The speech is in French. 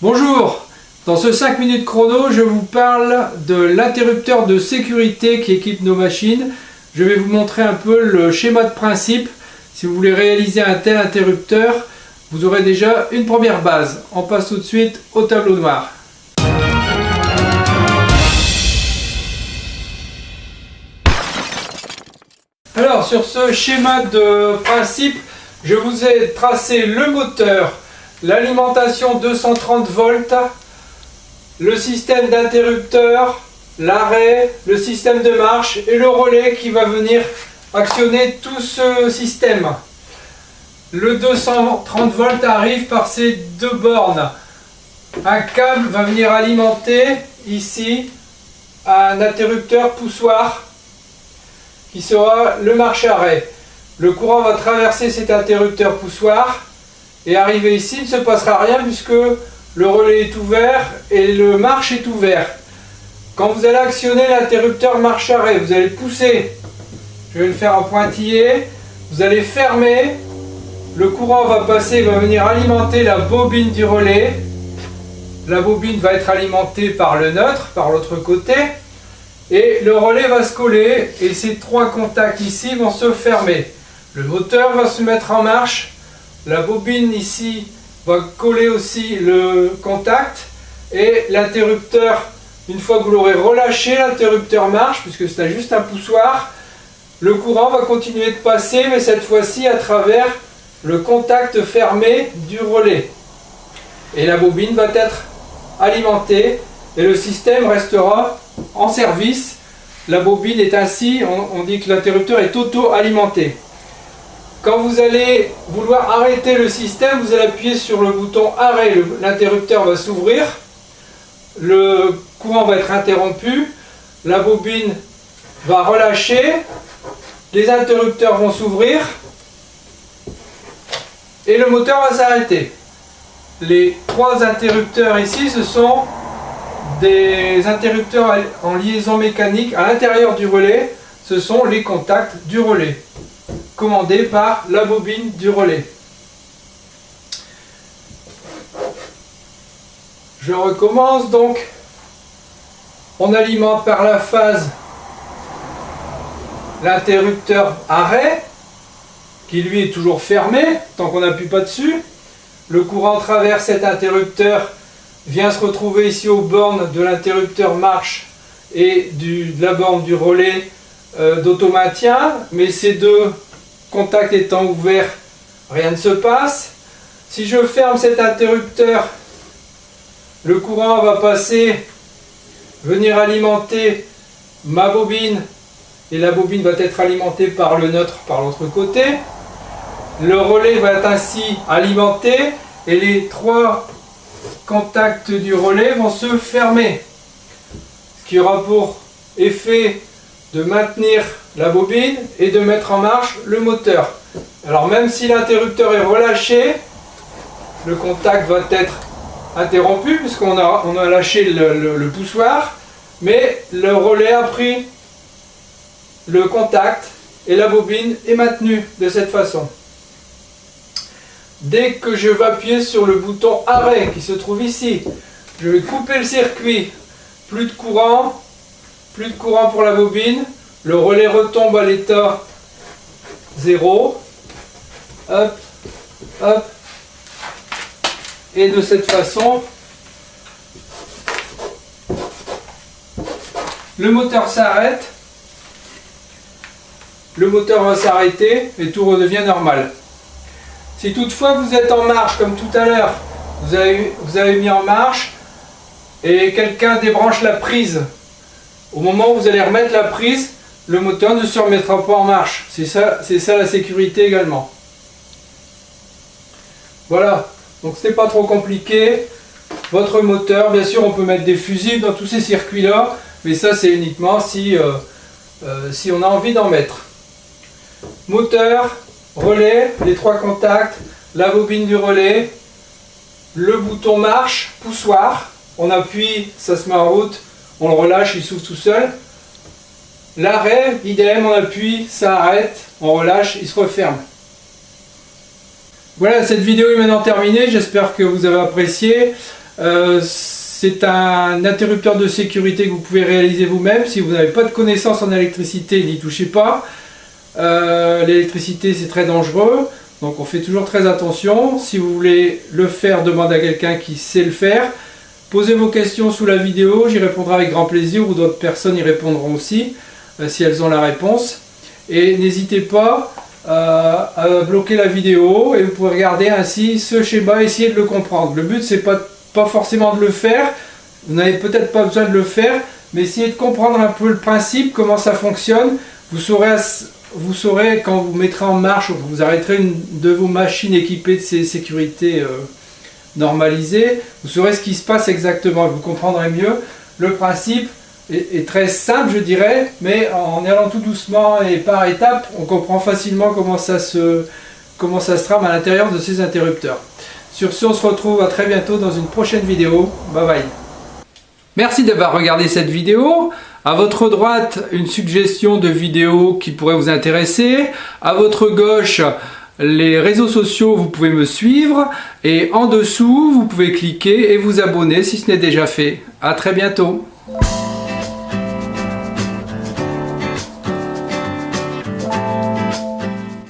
Bonjour, dans ce 5 minutes chrono, je vous parle de l'interrupteur de sécurité qui équipe nos machines. Je vais vous montrer un peu le schéma de principe. Si vous voulez réaliser un tel interrupteur, vous aurez déjà une première base. On passe tout de suite au tableau noir. Alors sur ce schéma de principe, je vous ai tracé le moteur, l'alimentation 230 volts, le système d'interrupteur, l'arrêt, le système de marche et le relais qui va venir actionner tout ce système. Le 230 volts arrive par ces deux bornes. Un câble va venir alimenter ici un interrupteur poussoir qui sera le marche-arrêt. Le courant va traverser cet interrupteur poussoir et arriver ici, il ne se passera rien puisque le relais est ouvert et le marche est ouvert. Quand vous allez actionner l'interrupteur marche-arrêt, vous allez pousser, je vais le faire en pointillé, vous allez fermer, le courant va passer, va venir alimenter la bobine du relais. La bobine va être alimentée par le neutre, par l'autre côté. Et le relais va se coller et ces trois contacts ici vont se fermer. Le moteur va se mettre en marche. La bobine ici va coller aussi le contact. Et l'interrupteur, une fois que vous l'aurez relâché, l'interrupteur marche puisque c'est juste un poussoir. Le courant va continuer de passer mais cette fois-ci à travers le contact fermé du relais. Et la bobine va être alimentée et le système restera en service. La bobine est ainsi, on dit que l'interrupteur est auto-alimenté. Quand vous allez vouloir arrêter le système, vous allez appuyer sur le bouton arrêt, l'interrupteur va s'ouvrir, le courant va être interrompu, la bobine va relâcher, les interrupteurs vont s'ouvrir et le moteur va s'arrêter. Les trois interrupteurs ici, ce sont des interrupteurs en liaison mécanique à l'intérieur du relais. Ce sont les contacts du relais, commandés par la bobine du relais. Je recommence donc. On alimente par la phase l'interrupteur arrêt, qui lui est toujours fermé, tant qu'on n'appuie pas dessus. Le courant traverse cet interrupteur, vient se retrouver ici aux bornes de l'interrupteur marche et de la borne du relais d'automaintien, mais ces deux contacts étant ouverts, rien ne se passe. Si je ferme cet interrupteur, le courant va passer, venir alimenter ma bobine et la bobine va être alimentée par le neutre par l'autre côté. Le relais va être ainsi alimenté et les trois contacts du relais vont se fermer. Ce qui aura pour effet de maintenir la bobine et de mettre en marche le moteur. Alors même si l'interrupteur est relâché, le contact va être interrompu puisqu'on a lâché le poussoir, mais le relais a pris le contact et la bobine est maintenue de cette façon. Dès que je vais appuyer sur le bouton arrêt qui se trouve ici, je vais couper le circuit. Plus de courant pour la bobine. Le relais retombe à l'état 0. Hop, hop. Et de cette façon, le moteur s'arrête. Le moteur va s'arrêter et tout redevient normal. Si toutefois vous êtes en marche, comme tout à l'heure, vous avez mis en marche et quelqu'un débranche la prise, au moment où vous allez remettre la prise, le moteur ne se remettra pas en marche. C'est ça la sécurité également. Voilà, donc ce n'est pas trop compliqué. Votre moteur, bien sûr on peut mettre des fusibles dans tous ces circuits là, mais ça c'est uniquement si on a envie d'en mettre. Moteur, relais, les trois contacts, la bobine du relais, le bouton marche, poussoir, on appuie, ça se met en route, on le relâche, il s'ouvre tout seul. L'arrêt, idem, on appuie, ça arrête, on relâche, il se referme. Voilà, cette vidéo est maintenant terminée, j'espère que vous avez apprécié. C'est un interrupteur de sécurité que vous pouvez réaliser vous-même. Si vous n'avez pas de connaissances en électricité, n'y touchez pas. L'électricité, c'est très dangereux, donc on fait toujours très attention. Si vous voulez le faire, demandez à quelqu'un qui sait le faire. Posez vos questions sous la vidéo, j'y répondrai avec grand plaisir, ou d'autres personnes y répondront aussi, si elles ont la réponse. Et n'hésitez pas à bloquer la vidéo, et vous pouvez regarder ainsi ce schéma, essayer de le comprendre. Le but, c'est pas forcément de le faire, vous n'avez peut-être pas besoin de le faire, mais essayez de comprendre un peu le principe, comment ça fonctionne. Vous saurez quand vous mettrez en marche, vous arrêterez une de vos machines équipées de ces sécurités normalisées, vous saurez ce qui se passe exactement, vous comprendrez mieux. Le principe est très simple, je dirais, mais en allant tout doucement et par étapes, on comprend facilement comment ça se trame à l'intérieur de ces interrupteurs. Sur ce, on se retrouve à très bientôt dans une prochaine vidéo. Bye bye. Merci d'avoir regardé cette vidéo. À votre droite, une suggestion de vidéo qui pourrait vous intéresser. À votre gauche, les réseaux sociaux, vous pouvez me suivre. Et en dessous, vous pouvez cliquer et vous abonner si ce n'est déjà fait. À très bientôt.